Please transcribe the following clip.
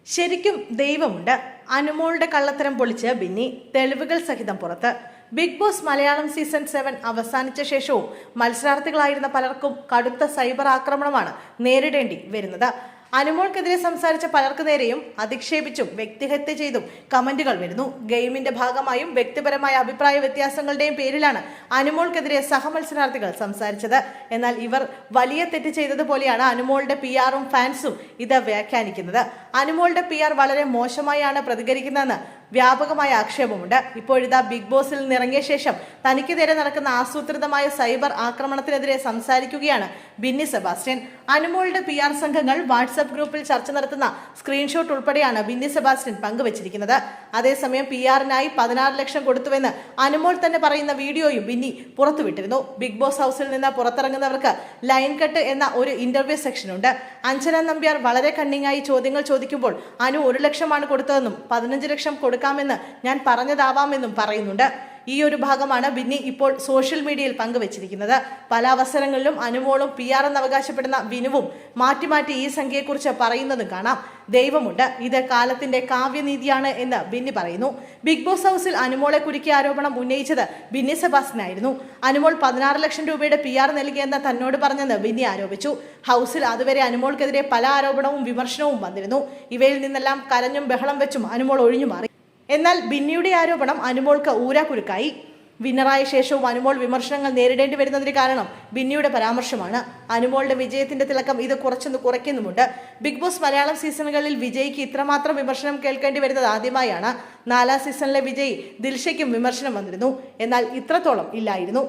ശരിക്കും ദൈവമുണ്ട്. അനുമോളുടെ കള്ളത്തരം പൊളിച്ച് ബിന്നി തെളിവുകൾ സഹിതം പുറത്ത്. ബിഗ് ബോസ് മലയാളം സീസൺ 7 അവസാനിച്ച ശേഷവും മത്സരാർത്ഥികളായിരുന്ന പലർക്കും കടുത്ത സൈബർ ആക്രമണമാണ് നേരിടേണ്ടി വരുന്നത്. അനുമോൾക്കെതിരെ സംസാരിച്ച പലർക്കു നേരെയും അധിക്ഷേപിച്ചും വ്യക്തിഹത്യ ചെയ്തും കമന്റുകൾ വരുന്നു. ഗെയിമിന്റെ ഭാഗമായും വ്യക്തിപരമായ അഭിപ്രായ വ്യത്യാസങ്ങളുടെയും പേരിലാണ് അനുമോൾക്കെതിരെ സഹമത്സരാർത്ഥികൾ സംസാരിച്ചത്. എന്നാൽ ഇവർ വലിയ തെറ്റ് ചെയ്തതുപോലെയാണ് അനുമോളുടെ PR-ഉം ഫാൻസും ഇത് വ്യാഖ്യാനിക്കുന്നത്. അനുമോളുടെ PR വളരെ മോശമായാണ് പ്രതികരിക്കുന്നതെന്ന് വ്യാപകമായ ആക്ഷേപമുണ്ട്. ഇപ്പോഴിതാ ബിഗ് ബോസിൽ നിന്നിറങ്ങിയ ശേഷം തനിക്കെതിരെ നടക്കുന്ന ആസൂത്രിതമായ സൈബർ ആക്രമണത്തിനെതിരെ സംസാരിക്കുകയാണ് ബിന്നി സെബാസ്റ്റ്യൻ. അനുമോളുടെ PR സംഘങ്ങൾ വാട്സ്ആപ്പ് ഗ്രൂപ്പിൽ ചർച്ച നടത്തുന്ന സ്ക്രീൻഷോട്ട് ഉൾപ്പെടെയാണ് ബിന്നി സെബാസ്റ്റ്യൻ പങ്കുവച്ചിരിക്കുന്നത്. അതേസമയം PR-നായി 16 ലക്ഷം കൊടുത്തുവെന്ന് അനുമോൾ തന്നെ പറയുന്ന വീഡിയോയും ബിന്നി പുറത്തുവിട്ടിരുന്നു. ബിഗ് ബോസ് ഹൗസിൽ നിന്ന് പുറത്തിറങ്ങുന്നവർക്ക് ലൈൻ കട്ട് എന്ന ഒരു ഇന്റർവ്യൂ സെക്ഷനുണ്ട്. അഞ്ജന നമ്പ്യാർ വളരെ കണ്ണിങ്ങായി ചോദ്യങ്ങൾ ചോദിക്കുമ്പോൾ അനു 1 ലക്ഷമാണ് കൊടുത്തതെന്നും 15 ലക്ഷം കൊടുക്കാമെന്ന് ഞാൻ പറഞ്ഞതാവാമെന്നും പറയുന്നുണ്ട്. ഈ ഒരു ഭാഗമാണ് ബിന്നി ഇപ്പോൾ സോഷ്യൽ മീഡിയയിൽ പങ്കുവച്ചിരിക്കുന്നത്. പല അവസരങ്ങളിലും അനുമോളും PR എന്ന് അവകാശപ്പെടുന്ന വിനുവും മാറ്റി മാറ്റി ഈ സംഖ്യയെക്കുറിച്ച് പറയുന്നതും കാണാം. ദൈവമുണ്ട്, ഇത് കാലത്തിന്റെ കാവ്യനീതിയാണ് എന്ന് ബിന്നി പറയുന്നു. ബിഗ് ബോസ് ഹൗസിൽ അനുമോളെ കുരുക്കിയ ആരോപണം ഉന്നയിച്ചത് ബിന്നി സെബാസ്റ്റ്യനായിരുന്നു. അനുമോൾ 16 ലക്ഷം രൂപയുടെ PR നൽകിയെന്ന് തന്നോട് പറഞ്ഞെന്ന് ബിന്നി ആരോപിച്ചു. ഹൗസിൽ അതുവരെ അനുമോൾക്കെതിരെ പല ആരോപണവും വിമർശനവും വന്നിരുന്നു. ഇവയിൽ നിന്നെല്ലാം കരഞ്ഞും ബഹളം വെച്ചും അനുമോൾ ഒഴിഞ്ഞു മാറി. എന്നാൽ ബിന്നിയുടെ ആരോപണം അനുമോൾക്ക് ഊരാക്കുരുക്കായി. വിന്നറായ ശേഷവും അനുമോൾ വിമർശനങ്ങൾ നേരിടേണ്ടി വരുന്നതിന് കാരണം ബിന്നിയുടെ പരാമർശമാണ്. അനുമോളുടെ വിജയത്തിന്റെ തിളക്കം ഇത് കുറച്ചൊന്ന് കുറയ്ക്കുന്നുമുണ്ട്. ബിഗ് ബോസ് മലയാളം സീസണുകളിൽ വിജയ്ക്ക് ഇത്രമാത്രം വിമർശനം കേൾക്കേണ്ടി വരുന്നത് ആദ്യമായാണ്. 4ാം സീസണിലെ വിജയ് ദിൽഷയ്ക്കും വിമർശനം വന്നിരുന്നു. എന്നാൽ ഇത്രത്തോളം ഇല്ലായിരുന്നു.